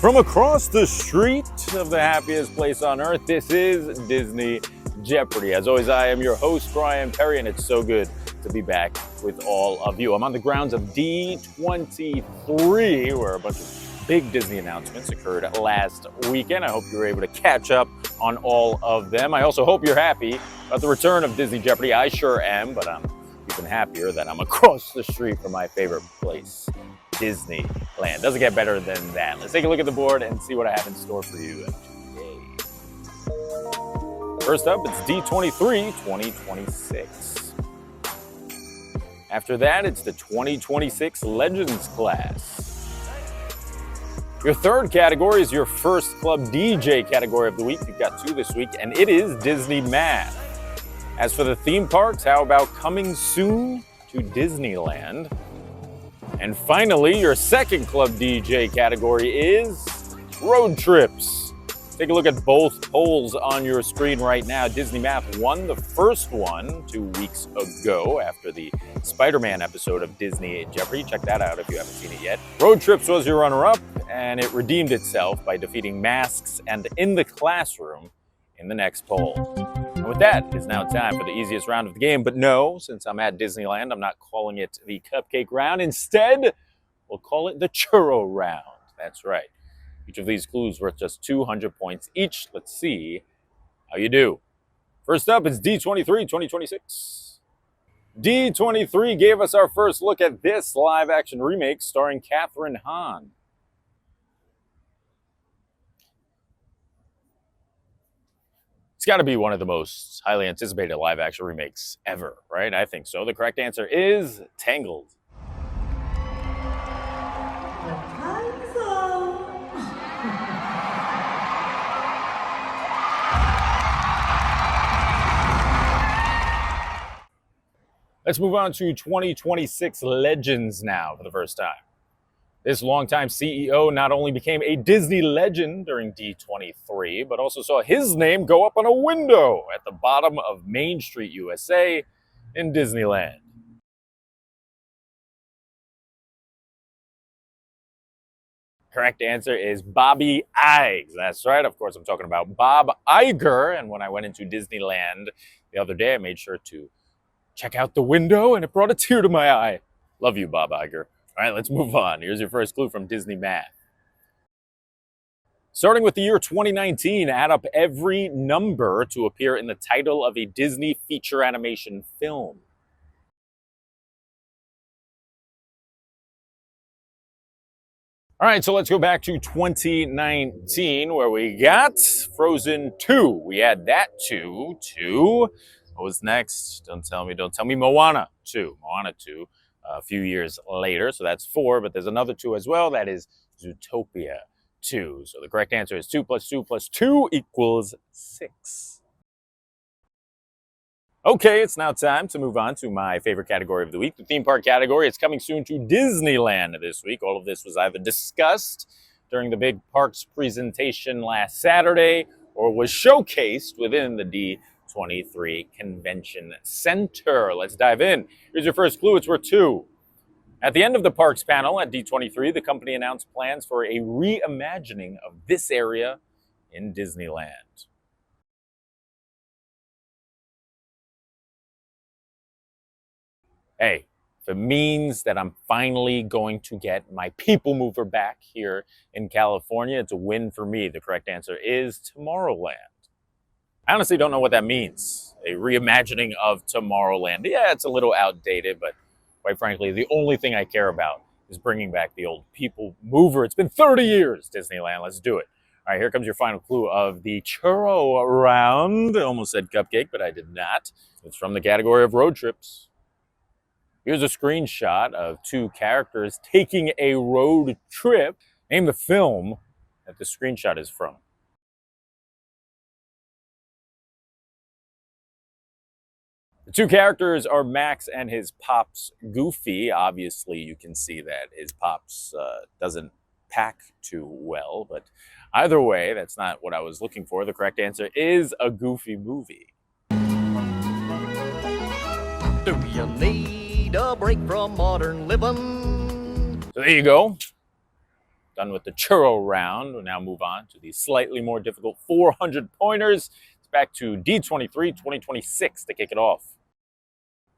From across the street of the happiest place on earth, this is Disney Jeopardy. As always, I am your host, Bryan Perri, and it's so good to be back with all of you. I'm on the grounds of D23, where a bunch of big Disney announcements occurred last weekend. I hope you were able to catch up on all of them. I also hope you're happy about the return of Disney Jeopardy. I sure am, but I'm even happier that I'm across the street from my favorite place, Disneyland. Doesn't get better than that. Let's take a look at the board and see what I have in store for you today. First up, it's D23 2026. After that, it's the 2026 Legends class. Your third category is your first Club DJ category of the week. You've got two this week, and it is Disney Math. As for the theme parks, how about coming soon to Disneyland? And finally, your second Club DJ category is road trips. Take a look at both polls on your screen right now. Disney Math won the first one 2 weeks ago after the Spider-Man episode of Disney Jeopardy. Check that out if you haven't seen it yet. Road trips was your runner-up, and it redeemed itself by defeating Masks and In the Classroom in the next poll. And with that, it's now time for the easiest round of the game. But no, since I'm at Disneyland, I'm not calling it the cupcake round. Instead, we'll call it the churro round. That's right. Each of these clues worth just 200 points each. Let's see how you do. First up is D23 2026. D23 gave us our first look at this live-action remake starring Kathryn Hahn. It's got to be one of the most highly anticipated live-action remakes ever, right? I think so. The correct answer is Tangled. Let's move on to 2026 Legends now for the first time. This longtime CEO not only became a Disney legend during D23, but also saw his name go up on a window at the bottom of Main Street, USA in Disneyland. Correct answer is Bobby Iger. That's right. Of course, I'm talking about Bob Iger. And when I went into Disneyland the other day, I made sure to check out the window, and it brought a tear to my eye. Love you, Bob Iger. All right, let's move on. Here's your first clue from Disney Math. Starting with the year 2019, add up every number to appear in the title of a Disney feature animation film. All right, so let's go back to 2019, where we got Frozen 2. We add that to what was next? Don't tell me. Moana 2. Moana 2. A few years later, so that's 4, but there's another 2 as well. That is Zootopia 2. So the correct answer is 2 plus 2 plus 2 equals 6. Okay, it's now time to move on to my favorite category of the week, the theme park category. It's coming soon to Disneyland this week. All of this was either discussed during the big parks presentation last Saturday or was showcased within the D23 Convention Center. Let's dive in. Here's your first clue. It's worth 2. At the end of the parks panel at D23, the company announced plans for a reimagining of this area in Disneyland. Hey, if it means that I'm finally going to get my people mover back here in California, it's a win for me. The correct answer is Tomorrowland. I honestly don't know what that means. A reimagining of Tomorrowland. Yeah, it's a little outdated, but quite frankly, the only thing I care about is bringing back the old people mover. It's been 30 years, Disneyland. Let's do it. All right, here comes your final clue of the churro round. I almost said cupcake, but I did not. It's from the category of road trips. Here's a screenshot of 2 characters taking a road trip. Name the film that the screenshot is from. The 2 characters are Max and his pops, Goofy. Obviously, you can see that his pops doesn't pack too well, but either way, that's not what I was looking for. The correct answer is a Goofy movie. Do you need a break from modern living? So there you go. Done with the churro round. We'll now move on to the slightly more difficult 400 pointers. It's back to D23 2026 to kick it off.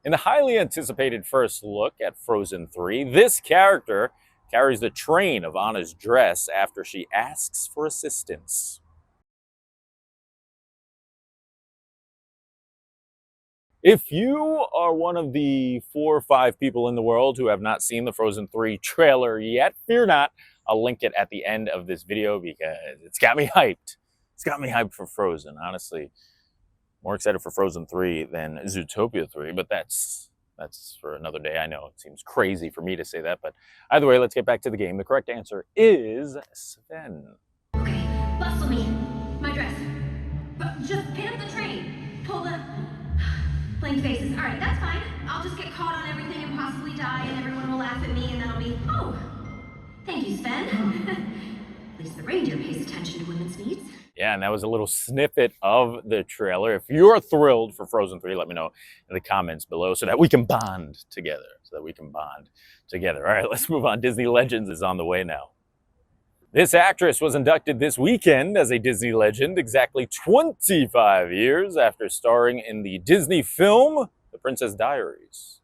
In the highly anticipated first look at Frozen 3, this character carries the train of Anna's dress after she asks for assistance. If you are one of the 4 or 5 people in the world who have not seen the Frozen 3 trailer yet, fear not. I'll link it at the end of this video because it's got me hyped. It's got me hyped for Frozen, honestly. More excited for Frozen 3 than Zootopia 3, but that's for another day. I know it seems crazy for me to say that, but either way, let's get back to the game. The correct answer is Sven. Okay, bustle me. My dress. But just pin up the train. Pull the... Blank faces. All right, that's fine. I'll just get caught on everything and possibly die, and everyone will laugh at me, and then I'll be, oh, thank you, Sven. At least the reindeer pays attention to women's needs. Yeah, and that was a little snippet of the trailer. If you're thrilled for Frozen 3, let me know in the comments below so that we can bond together. All right, let's move on. Disney Legends is on the way now. This actress was inducted this weekend as a Disney legend exactly 25 years after starring in the Disney film The Princess Diaries.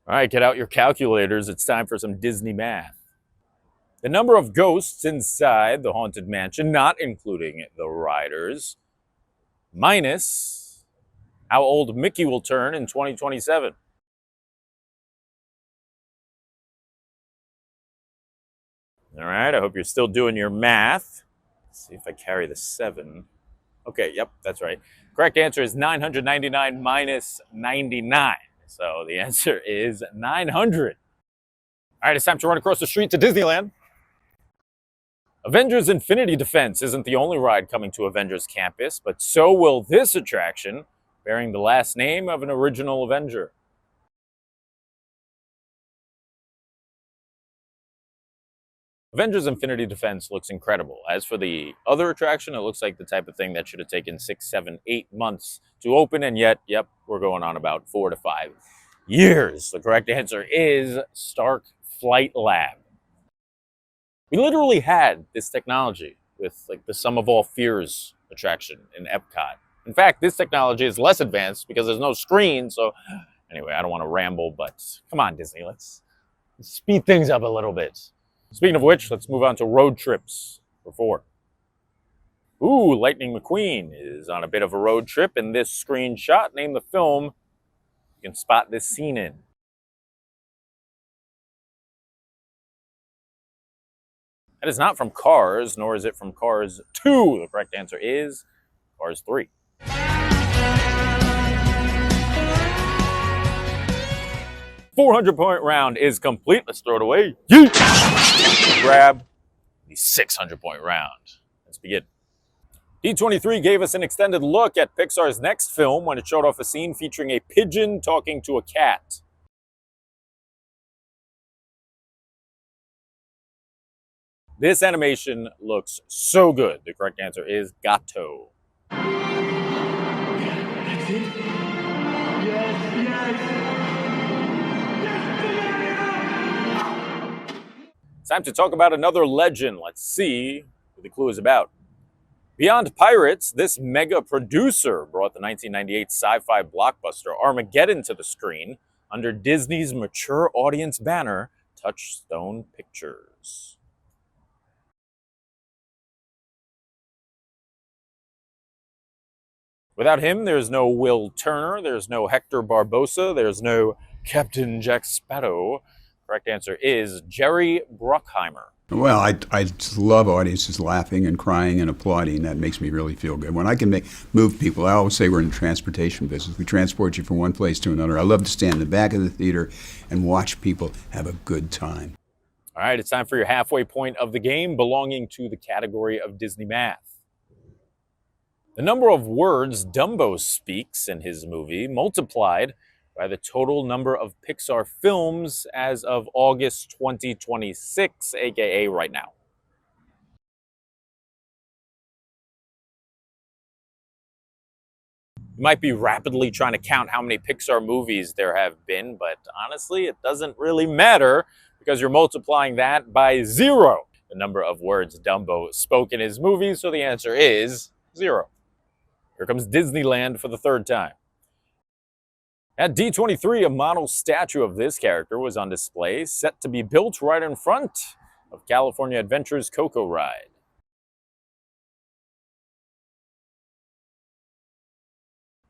All right, get out your calculators. It's time for some Disney math. The number of ghosts inside the Haunted Mansion, not including the riders, minus how old Mickey will turn in 2027. All right, I hope you're still doing your math. Let's see if I carry the 7. Okay, yep, that's right. Correct answer is 999 minus 99. So the answer is 900. All right, it's time to run across the street to Disneyland. Avengers Infinity Defense isn't the only ride coming to Avengers Campus, but so will this attraction, bearing the last name of an original Avenger. Avengers Infinity Defense looks incredible. As for the other attraction, it looks like the type of thing that should have taken 6, 7, 8 months to open, and yet, yep, we're going on about 4 to 5 years. The correct answer is Stark Flight Lab. We literally had this technology with like the Sum of All Fears attraction in Epcot. In fact, this technology is less advanced because there's no screen. So anyway, I don't want to ramble, but come on, Disney, let's speed things up a little bit. Speaking of which, let's move on to road trips for 4. Ooh, Lightning McQueen is on a bit of a road trip in this screenshot. Name the film you can spot this scene in. That is not from Cars, nor is it from Cars 2. The correct answer is Cars 3. 400-point round is complete. Let's throw it away. Grab the 600-point round. Let's begin. D23 gave us an extended look at Pixar's next film when it showed off a scene featuring a pigeon talking to a cat. This animation looks so good. The correct answer is Gato. That's it? Yes! It's time to talk about another legend. Let's see what the clue is about. Beyond Pirates, this mega producer brought the 1998 sci-fi blockbuster Armageddon to the screen under Disney's mature audience banner, Touchstone Pictures. Without him, there's no Will Turner, there's no Hector Barbosa, there's no Captain Jack Sparrow. Correct answer is Jerry Bruckheimer. Well, I just love audiences laughing and crying and applauding. That makes me really feel good. When I can move people, I always say we're in the transportation business. We transport you from one place to another. I love to stand in the back of the theater and watch people have a good time. All right, it's time for your halfway point of the game, belonging to the category of Disney math. The number of words Dumbo speaks in his movie multiplied by the total number of Pixar films as of August 2026, aka right now. You might be rapidly trying to count how many Pixar movies there have been, but honestly, it doesn't really matter because you're multiplying that by 0, the number of words Dumbo spoke in his movies, so the answer is 0. Here comes Disneyland for the 3rd time. At D23, a model statue of this character was on display, set to be built right in front of California Adventure's Coco ride.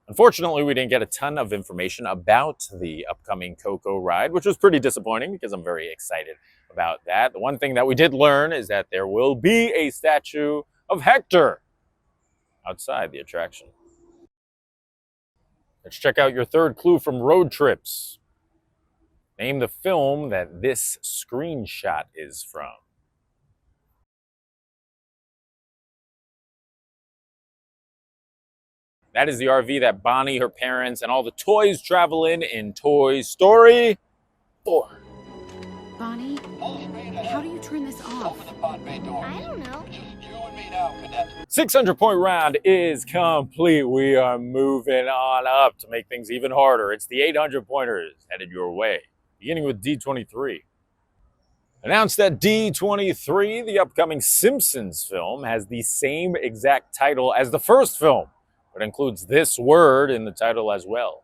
Unfortunately, we didn't get a ton of information about the upcoming Coco ride, which was pretty disappointing because I'm very excited about that. The one thing that we did learn is that there will be a statue of Hector outside the attraction. Let's check out your 3rd clue from Road Trips. Name the film that this screenshot is from. That is the RV that Bonnie, her parents, and all the toys travel in Toy Story 4. Bonnie, how do you turn this off? I don't know. 600-point round is complete. We are moving on up to make things even harder. It's the 800-pointers headed your way, beginning with D23. Announced at D23, the upcoming Simpsons film has the same exact title as the first film, but includes this word in the title as well.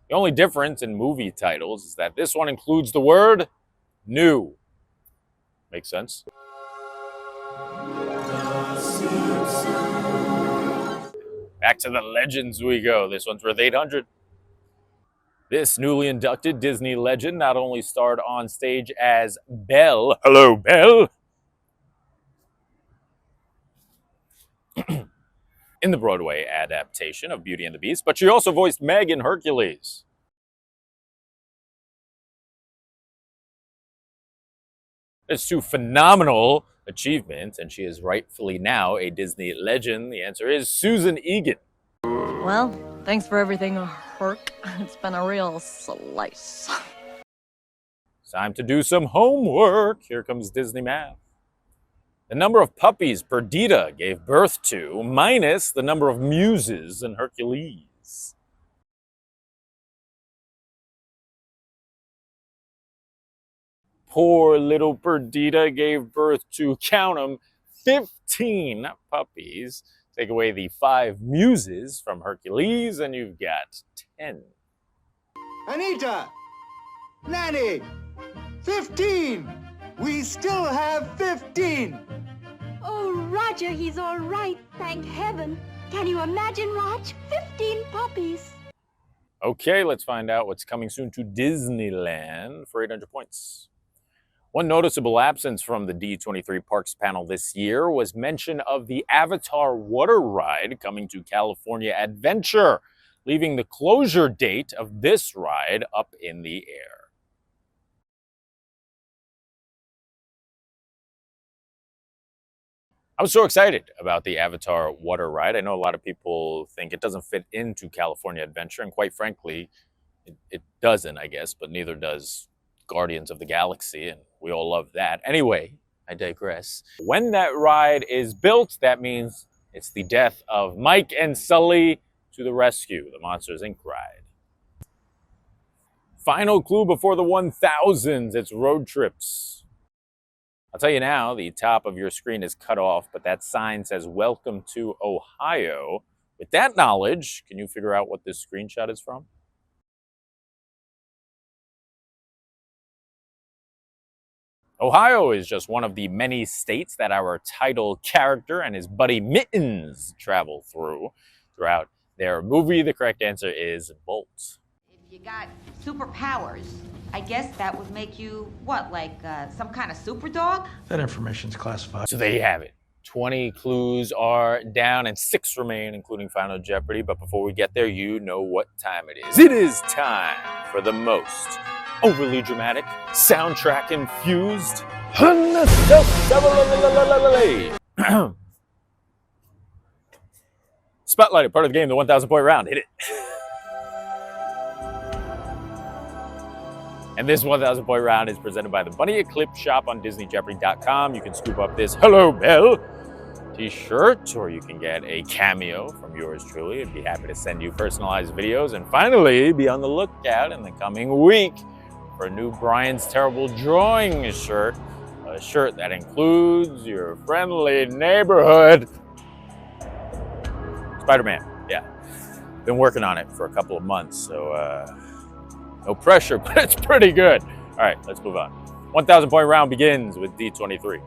The only difference in movie titles is that this one includes the word new. Makes sense? Back to the legends we go. This one's worth 800. This newly inducted Disney legend not only starred on stage as Belle, hello Belle, in the Broadway adaptation of Beauty and the Beast, but she also voiced Meg in Hercules. It's 2 phenomenal achievements, and she is rightfully now a Disney legend. The answer is Susan Egan. Well, thanks for everything, Herc. It's been a real slice. It's time to do some homework. Here comes Disney math. The number of puppies Perdita gave birth to minus the number of muses in Hercules. Poor little Perdita gave birth to, count 'em, 15 puppies. Take away the 5 muses from Hercules, and you've got 10. Anita! Nanny! 15! We still have 15! Oh, Roger, he's all right, thank heaven. Can you imagine, Raj? 15 puppies. Okay, let's find out what's coming soon to Disneyland for 800 points. One noticeable absence from the D23 Parks panel this year was mention of the Avatar water ride coming to California Adventure, leaving the closure date of this ride up in the air. I was so excited about the Avatar water ride. I know a lot of people think it doesn't fit into California Adventure, and quite frankly, it doesn't, I guess, but neither does Guardians of the Galaxy, and we all love that. Anyway, I digress. When that ride is built, that means it's the death of Mike and Sully to the rescue, the Monsters, Inc. ride. Final clue before the 1000s, it's road trips. I'll tell you now, the top of your screen is cut off, but that sign says, "Welcome to Ohio." With that knowledge, can you figure out what this screenshot is from? Ohio is just one of the many states that our title character and his buddy Mittens travel throughout their movie. The correct answer is Bolt. If you got superpowers, I guess that would make you, what, like some kind of super dog? That information's classified. So there you have it. 20 clues are down and 6 remain, including Final Jeopardy. But before we get there, you know what time it is. It is time for the most overly dramatic, soundtrack infused, Spotlighted, part of the game, the 1,000-point round. Hit it. And this 1,000 point round is presented by the Bunny Eclipse shop on DisneyJeopardy.com. You can scoop up this Hello Bell t-shirt, or you can get a cameo from yours truly. I'd be happy to send you personalized videos. And finally, be on the lookout in the coming week for a new Brian's Terrible Drawing shirt. A shirt that includes your friendly neighborhood Spider-Man. Yeah, been working on it for a couple of months, so no pressure, but it's pretty good. All right, let's move on. 1,000 point round begins with D23.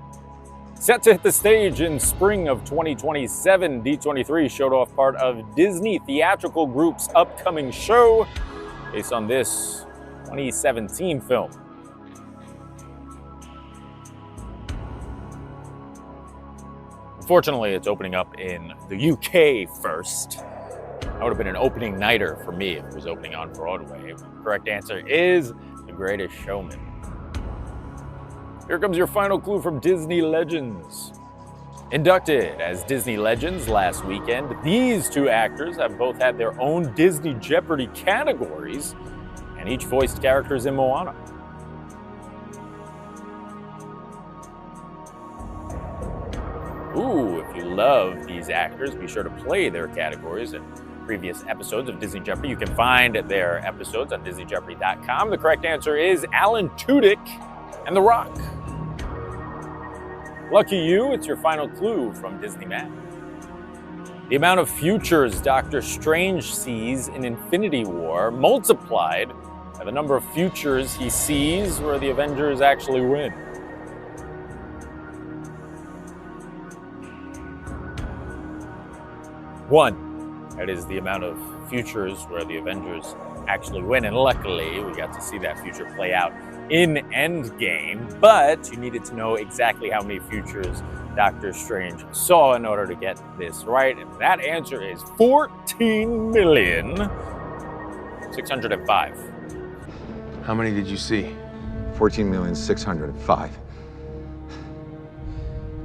Set to hit the stage in spring of 2027, D23 showed off part of Disney Theatrical Group's upcoming show based on this 2017 film. Unfortunately, it's opening up in the UK first. That would have been an opening nighter for me if it was opening on Broadway. The correct answer is The Greatest Showman. Here comes your final clue from Disney Legends. Inducted as Disney Legends last weekend, these two actors have both had their own Disney Jeopardy categories and each voiced characters in Moana. Ooh, if you love these actors, be sure to play their categories in previous episodes of Disney Jeopardy. You can find their episodes on DisneyJeopardy.com. The correct answer is Alan Tudyk and The Rock. Lucky you, it's your final clue from Disney Map. The amount of futures Doctor Strange sees in Infinity War multiplied by the number of futures he sees where the Avengers actually win. One. That is the amount of futures where the Avengers actually win. And luckily, we got to see that future play out in Endgame. But you needed to know exactly how many futures Doctor Strange saw in order to get this right. And that answer is 14,605,000. How many did you see? 14,605,000.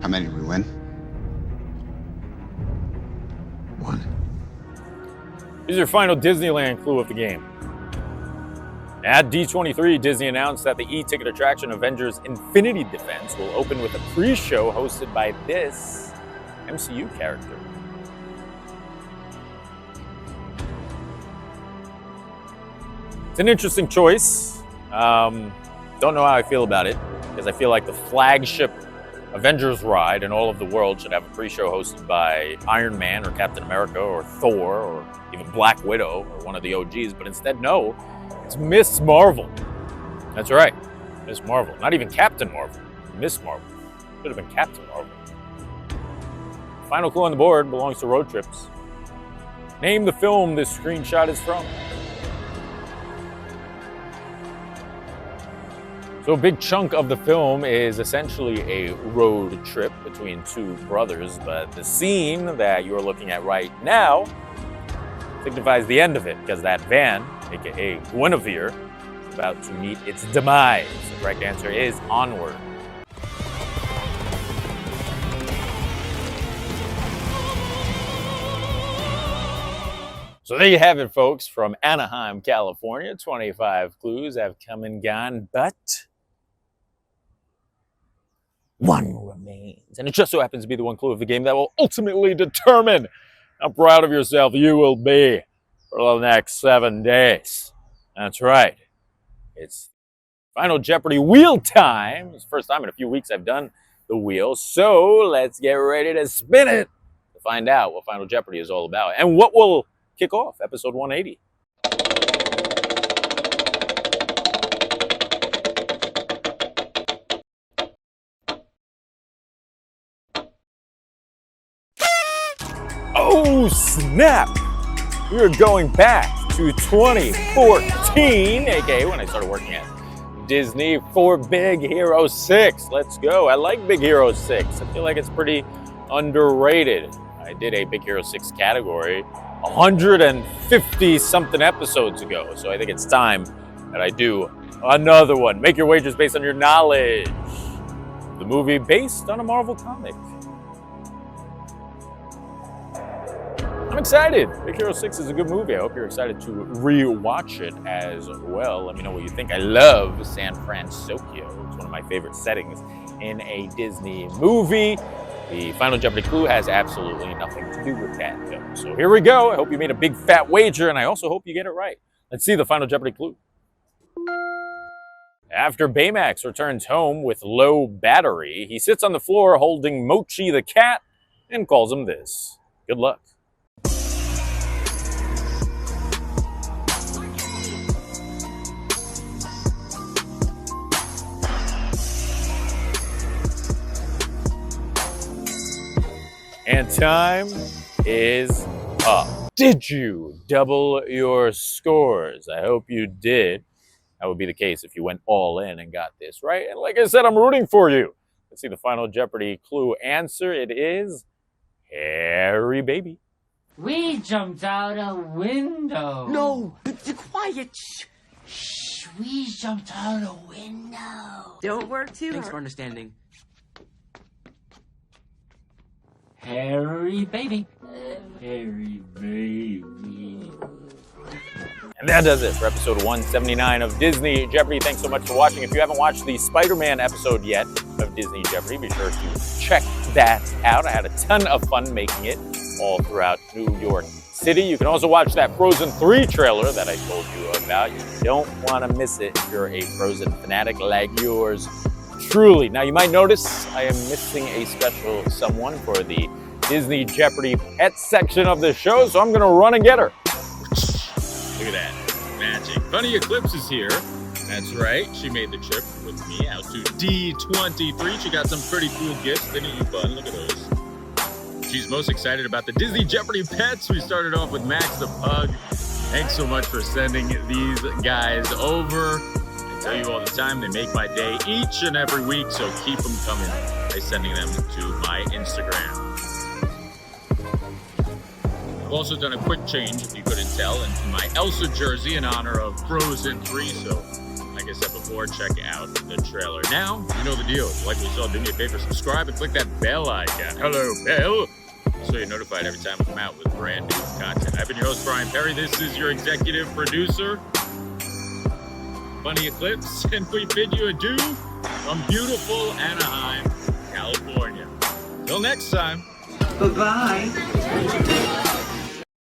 How many did we win? One. Here's your final Disneyland clue of the game. At D23, Disney announced that the e-ticket attraction Avengers Infinity Defense will open with a pre-show hosted by this MCU character. It's an interesting choice. Don't know how I feel about it, because I feel like the flagship Avengers ride in all of the world should have a pre-show hosted by Iron Man or Captain America or Thor or even Black Widow or one of the OGs, but instead, no, it's Miss Marvel. That's right, Miss Marvel. Not even Captain Marvel, Miss Marvel. Should have been Captain Marvel. Final clue on the board belongs to road trips. Name the film this screenshot is from. So a big chunk of the film is essentially a road trip between two brothers, but the scene that you're looking at right now signifies the end of it, because that van, aka Guinevere, is about to meet its demise. The correct answer is Onward. So there you have it, folks, from Anaheim, California. 25 clues have come and gone, but one remains. And it just so happens to be the one clue of the game that will ultimately determine how proud of yourself you will be for the next 7 days. That's right. It's Final Jeopardy wheel time. It's the first time in a few weeks I've done the wheel. So let's get ready to spin it to find out what Final Jeopardy is all about and what will kick off episode 180. Oh, snap! We are going back to 2014, aka when I started working at Disney, for Big Hero 6. Let's go. I like Big Hero 6. I feel like it's pretty underrated. I did a Big Hero 6 category 150 something episodes ago, so I think it's time that I do another one. Make your wagers based on your knowledge. The movie based on a Marvel comic. I'm excited. Big Hero 6 is a good movie. I hope you're excited to re-watch it as well. Let me know what you think. I love San Francisco. It's one of my favorite settings in a Disney movie. The Final Jeopardy clue has absolutely nothing to do with that, though. So here we go. I hope you made a big fat wager, and I also hope you get it right. Let's see the Final Jeopardy clue. After Baymax returns home with low battery, he sits on the floor holding Mochi the cat and calls him this. Good luck. And time is up. Did you double your scores? I hope you did. That would be the case if you went all in and got this right. And like I said, I'm rooting for you. Let's see the Final Jeopardy clue answer. It is Harry Baby. We jumped out a window. No, quiet. Shh, we jumped out a window. Don't work too Thanks hard. for understanding. Harry Baby. Harry Baby. And that does it for episode 179 of Disney Jeopardy. Thanks so much for watching. If you haven't watched the Spider-Man episode yet of Disney Jeopardy, be sure to check that out. I had a ton of fun making it all throughout New York City. You can also watch that Frozen 3 trailer that I told you about. You don't want to miss it if you're a Frozen fanatic like yours truly. Now, you might notice I am missing a special someone for the Disney Jeopardy pet section of the show, so I'm going to run and get her. Look at that. Magic. Funny Eclipse is here. That's right. She made the trip with me out to D23. She got some pretty cool gifts. They need you fun. Look at those. She's most excited about the Disney Jeopardy pets. We started off with Max the Pug. Thanks so much for sending these guys over. I tell you all the time, they make my day each and every week, so keep them coming by sending them to my Instagram. I've also done a quick change, if you couldn't tell, into my Elsa jersey in honor of Frozen 3, so like I said before, check out the trailer. Now, you know the deal. If you like what you saw, do me a favor, subscribe and click that bell icon. Hello, bell! So you're notified every time I come out with brand new content. I've been your host, Bryan Perri. This is your executive producer, Funny Eclipse, and we bid you adieu from beautiful Anaheim, California. Till next time. Bye-bye.